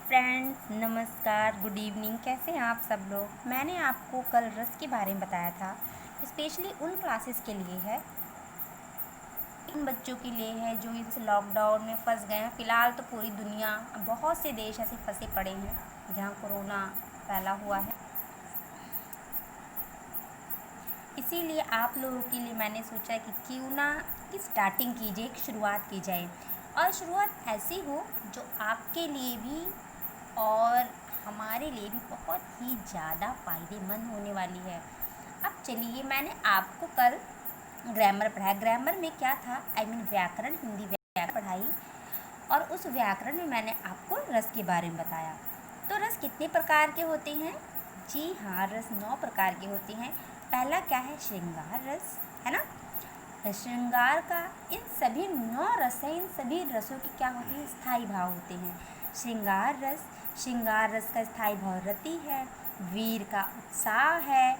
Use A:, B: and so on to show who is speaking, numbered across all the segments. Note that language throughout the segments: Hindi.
A: फ्रेंड्स, नमस्कार, गुड इवनिंग। कैसे हैं आप सब लोग। मैंने आपको कल रस के बारे में बताया था। स्पेशली उन क्लासेस के लिए है, उन बच्चों के लिए है जो इस लॉकडाउन में फंस गए हैं। फ़िलहाल तो पूरी दुनिया, बहुत से देश ऐसे फंसे पड़े हैं जहां कोरोना फैला हुआ है। इसीलिए आप लोगों के लिए मैंने सोचा कि क्यों ना कि स्टार्टिंग कीजिए, एक शुरुआत की जाए, और शुरुआत ऐसी हो जो आपके लिए भी और हमारे लिए भी बहुत ही ज़्यादा फ़ायदेमंद होने वाली है। अब चलिए, मैंने आपको कल ग्रामर पढ़ाया। ग्रामर में क्या था, व्याकरण, हिंदी व्याकरण पढ़ाई, और उस व्याकरण में मैंने आपको रस के बारे में बताया। तो रस कितने प्रकार के होते हैं? जी हाँ, रस 9 प्रकार के होते हैं। पहला क्या है? श्रृंगार रस, है ना। श्रृंगार का इन सभी 9 रस हैं, इन सभी रसों की क्या होती है? स्थायी भाव होते हैं। श्रृंगार रस का स्थायी भाव रति है, वीर का उत्साह है,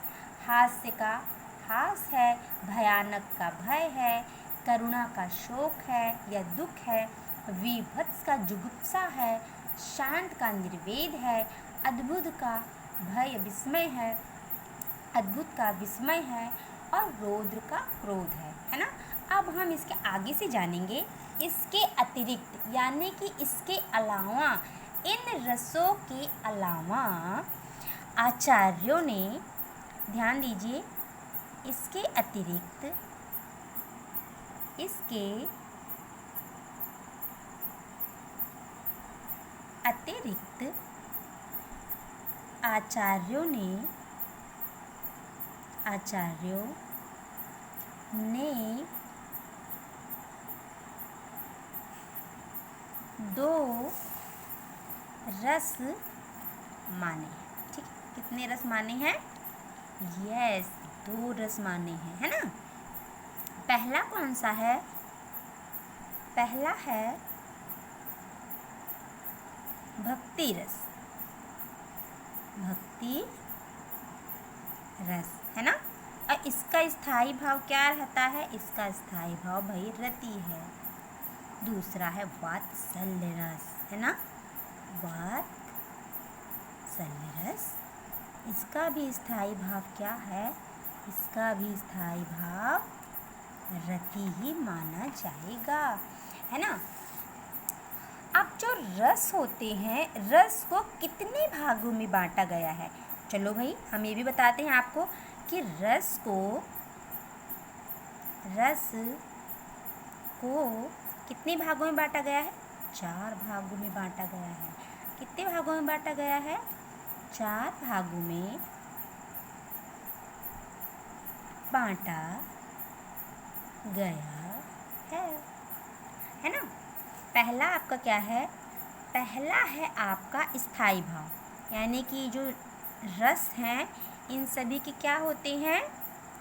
A: हास्य का हास है, भयानक का भय है, करुणा का शोक है या दुख है, विभत्स का जुगुप्सा है, शांत का निर्वेद है, अद्भुत का भय विस्मय है, अद्भुत का विस्मय है, और रौद्र का क्रोध है ना। अब हम इसके आगे से जानेंगे। इसके अतिरिक्त यानी कि इसके अलावा, इन रसों के अलावा आचार्यों ने, ध्यान दीजिए, इसके अतिरिक्त आचार्यों ने 2 रस माने। ठीक, कितने रस माने हैं? यस, 2 रस माने हैं, है ना। पहला कौन सा है? पहला है भक्ति रस, है ना। और इसका स्थायी भाव क्या रहता है? इसका स्थायी भाव भाई रति है। दूसरा है वात्सल्य रस, है ना, वात्सल्य रस। इसका भी स्थायी भाव क्या है? इसका भी स्थायी भाव रति ही माना जाएगा, है ना। अब जो रस होते हैं, रस को कितने भागों में बांटा गया है? चलो भाई, हम ये भी बताते हैं आपको कि रस को कितने भागों में बांटा गया है? 4 भागों में बांटा गया है। कितने भागों में बांटा गया है? 4 भागों में बांटा गया है ना। पहला आपका क्या है? पहला है आपका स्थायी भाव, यानी कि जो रस हैं इन सभी के क्या होते हैं?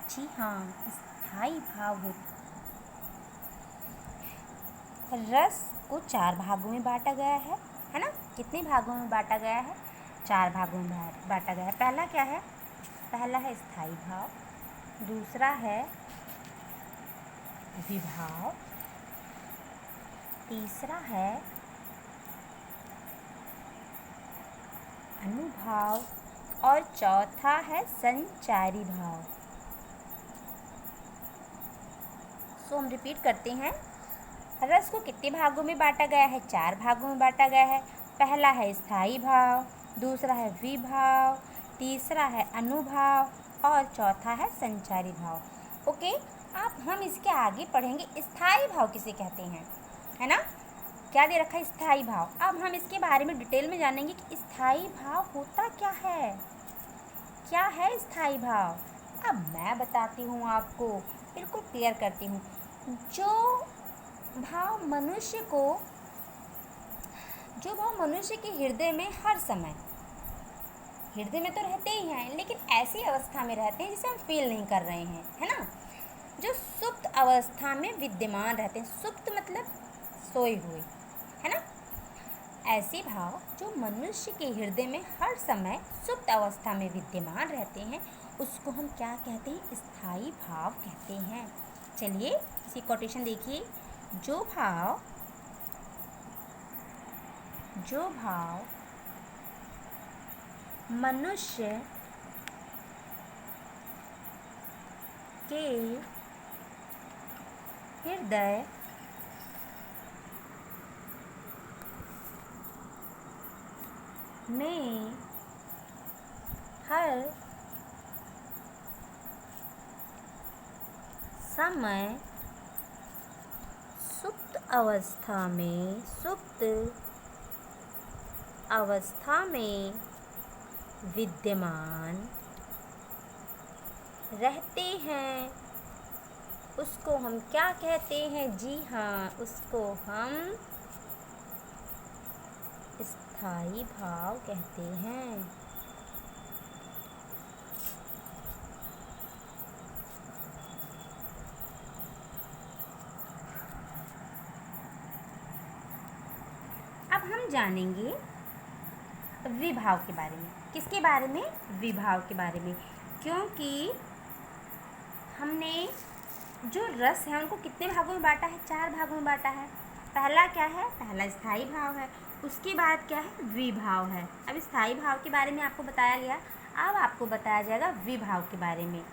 A: जी हाँ, स्थायी भाव होते। रस को 4 भागों में बांटा गया है ना। कितने भागों में बांटा गया है? 4 भागों में बांटा गया है। पहला क्या है? पहला है स्थायी भाव, दूसरा है विभाव, तीसरा है अनुभाव, और चौथा है संचारी भाव। सो हम रिपीट करते हैं। रस को कितने भागों में बांटा गया है? 4 भागों में बांटा गया है। पहला है स्थायी भाव, दूसरा है विभाव, तीसरा है अनुभाव, और चौथा है संचारी भाव। ओके, अब हम इसके आगे पढ़ेंगे स्थायी भाव किसे कहते हैं, है ना। क्या दे रखा है? स्थायी भाव। अब हम इसके बारे में डिटेल में जानेंगे कि स्थायी भाव होता क्या है। क्या है स्थायी भाव? अब मैं बताती हूँ आपको, बिल्कुल क्लियर करती हूँ। जो भाव मनुष्य के हृदय में हर समय, हृदय में तो रहते ही हैं, लेकिन ऐसी अवस्था में रहते हैं जिसे हम फील नहीं कर रहे हैं, है ना। जो सुप्त अवस्था में विद्यमान रहते हैं। सुप्त मतलब सोए हुए, है ना। ऐसे भाव जो मनुष्य के हृदय में हर समय सुप्त अवस्था में विद्यमान रहते हैं, उसको हम क्या कहते हैं? स्थायी भाव कहते हैं। चलिए इसी कोटेशन देखिए। जो भाव मनुष्य के हृदय में हर समय सुप्त अवस्था में विद्यमान रहते हैं, उसको हम क्या कहते हैं? जी हाँ, उसको हम स्थायी भाव कहते हैं। अब हम जानेंगे विभाव के बारे में। किसके बारे में? विभाव के बारे में। क्योंकि हमने जो रस है उनको कितने भागों में बांटा है? 4 भागों में बांटा है। पहला क्या है? पहला स्थायी भाव है। उसके बाद क्या है? विभाव है। अब स्थायी भाव के बारे में आपको बताया गया, अब आपको बताया जाएगा विभाव के बारे में।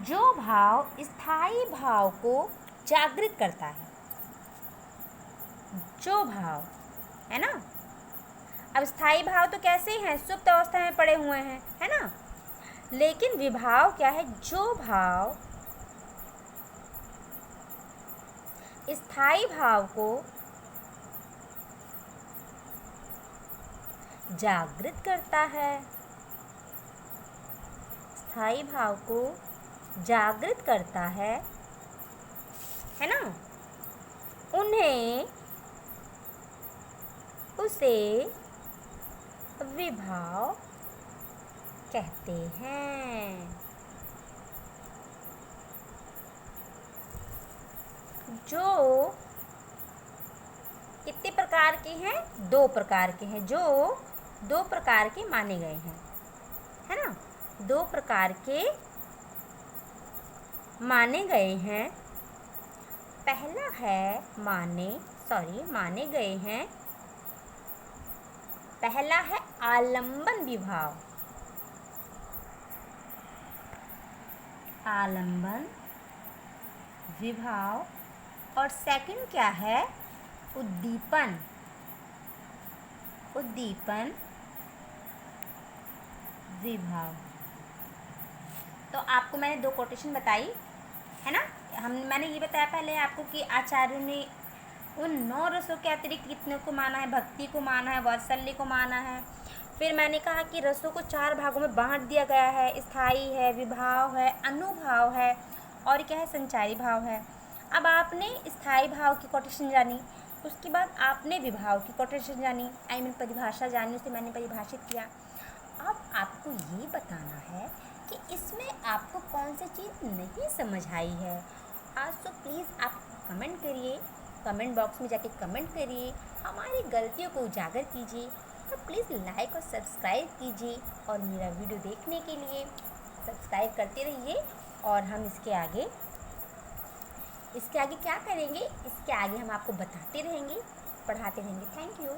A: जो भाव स्थायी भाव को जागृत करता है, जो भाव है ना। अब स्थायी भाव तो कैसे हैं? सुप्त अवस्था में पड़े हुए हैं, है ना। लेकिन विभाव क्या है? जो भाव स्थायी भाव को जागृत करता है, स्थायी भाव को जागृत करता है ना, उसे विभाव कहते हैं। जो कितने प्रकार के हैं? 2 प्रकार के हैं, जो 2 प्रकार के माने गए हैं, है ना। 2 प्रकार के माने गए हैं। पहला है माने गए हैं। पहला है आलंबन विभाव। आलंबन विभाव। और सेकंड क्या है? उद्दीपन विभाव। तो आपको मैंने 2 कोटेशन बताई, है ना। मैंने ये बताया पहले आपको कि आचार्यों ने उन 9 रसों के अतिरिक्त कितने को माना है? भक्ति को माना है, वात्सल्य को माना है। फिर मैंने कहा कि रसों को 4 भागों में बांट दिया गया है। स्थायी है, विभाव है, अनुभाव है, और क्या है? संचारी भाव है। अब आपने स्थायी भाव की कोटेशन जानी, उसके बाद आपने विभाव की कोटेशन जानी, परिभाषा जानी, उसे मैंने परिभाषित किया। अब आपको ये बताना है कि इसमें आपको कौन सी चीज़ नहीं समझ आई है। आज तो प्लीज़ आप कमेंट करिए, कमेंट बॉक्स में जाके कमेंट करिए, हमारी गलतियों को उजागर कीजिए, और प्लीज़ लाइक और सब्सक्राइब कीजिए। और मेरा वीडियो देखने के लिए सब्सक्राइब करते रहिए। और हम इसके आगे क्या करेंगे? इसके आगे हम आपको बताते रहेंगे, पढ़ाते रहेंगे। Thank you.